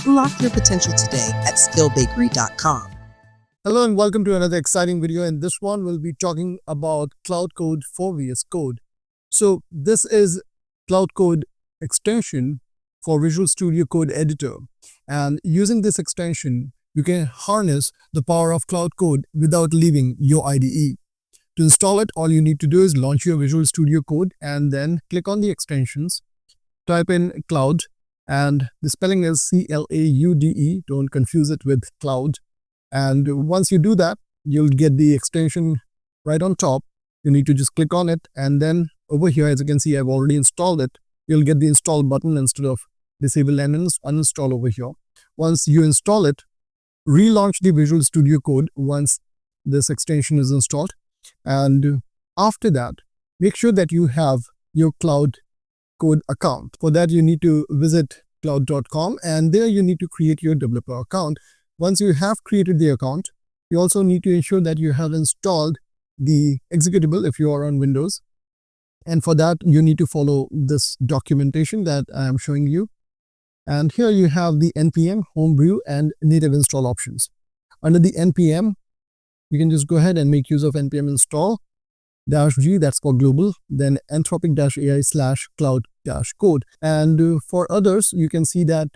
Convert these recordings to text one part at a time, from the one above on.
Unlock your potential today at skillbakery.com. Hello and welcome to another exciting video. In this one, we'll be talking about Claude Code for VS Code. So this is Claude Code extension for Visual Studio Code Editor. And using this extension, you can harness the power of Claude Code without leaving your IDE. To install it, all you need to do is launch your Visual Studio Code and then click on the extensions, type in Claude, and the spelling is C-L-A-U-D-E. Don't confuse it with Cloud. And once you do that, you'll get the extension right on top. You need to just click on it, and then over here, as you can see, I've already installed it. You'll get the install button instead of disable and uninstall over here. Once you install it, relaunch the Visual Studio Code once this extension is installed. And after that, make sure that you have your Claude Code account. For that, you need to visit claude.com, and there you need to create your developer account. Once you have created the account, you also need to ensure that you have installed the executable if you are on Windows. And for that, you need to follow this documentation that I am showing you. And here you have the NPM, Homebrew, and native install options. Under the NPM, you can just go ahead and make use of npm install -g, that's for global, then anthropic-ai/cloud-code. And for others, you can see that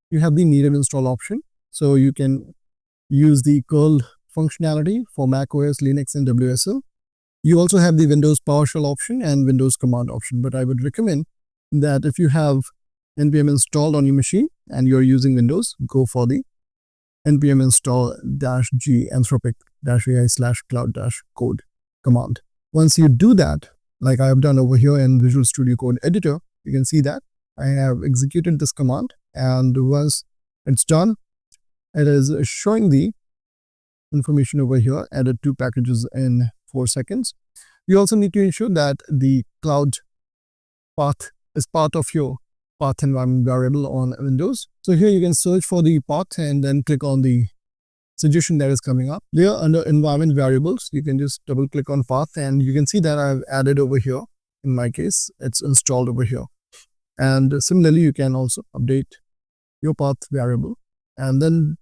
you have the native install option. So you can use the curl functionality for Mac OS, Linux, and WSL. You also have the Windows PowerShell option and Windows command option. But I would recommend that if you have npm installed on your machine and you're using Windows, go for the npm install -g anthropic-ai/cloud-code command. Once you do that, like I have done over here in Visual Studio Code Editor, you can see that I have executed this command, and once it's done, it is showing the information over here, added 2 packages in 4 seconds. You also need to ensure that the cloud path is part of your path environment variable on Windows. So here you can search for the path and then click on the suggestion that is coming up. There under environment variables, you can just double click on path, and you can see that I've added over here. In my case, it's installed over here. And similarly, you can also update your path variable and then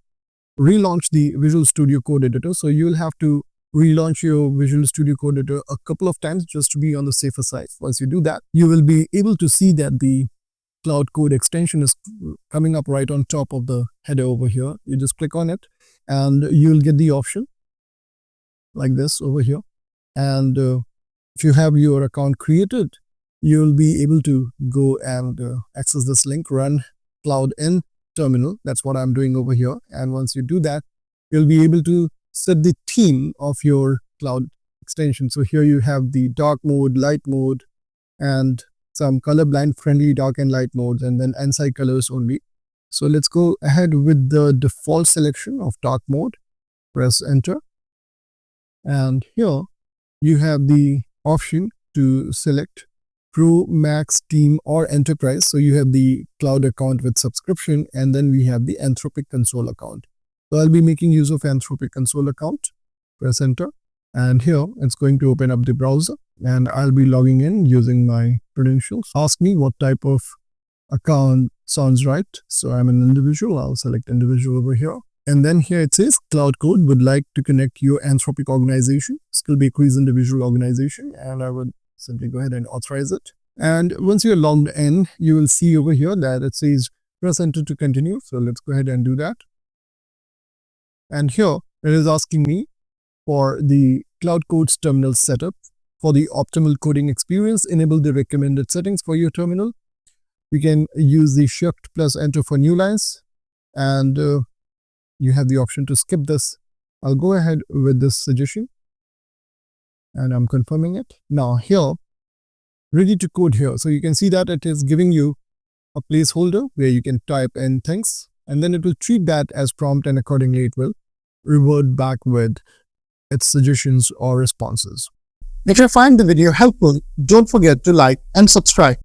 relaunch the Visual Studio Code Editor. So you'll have to relaunch your Visual Studio Code Editor a couple of times just to be on the safer side. Once you do that, you will be able to see that the Claude Code extension is coming up right on top of the header over here. You just click on it and you'll get the option like this over here. And if you have your account created, you'll be able to go and access this link, run Claude in terminal. That's what I'm doing over here. And once you do that, you'll be able to set the theme of your Claude extension. So here you have the dark mode, light mode, and some colorblind friendly dark and light modes, and then ANSI colors only. So let's go ahead with the default selection of dark mode. Press enter. And here you have the option to select Pro, Max, Team, or Enterprise. So you have the Claude account with subscription, and then we have the Anthropic console account. So I'll be making use of Anthropic console account. Press enter. And here it's going to open up the browser, and I'll be logging in using my credentials. Ask me what type of account sounds right. So I'm an individual. I'll select individual over here. And then here it says Claude Code would like to connect your Anthropic organization, Skill Bakery's individual organization, and I would simply go ahead and authorize it. And once you're logged in, you will see over here that it says press enter to continue. So let's go ahead and do that. And here it is asking me for the Claude Code's terminal setup. For the optimal coding experience, enable the recommended settings for your terminal. We can use the shift plus enter for new lines, and you have the option to skip this. I'll go ahead with this suggestion, and I'm confirming it. Now here, ready to code here. So you can see that it is giving you a placeholder where you can type in things, and then it will treat that as prompt, and accordingly it will revert back with its suggestions or responses. If you find the video helpful, don't forget to like and subscribe.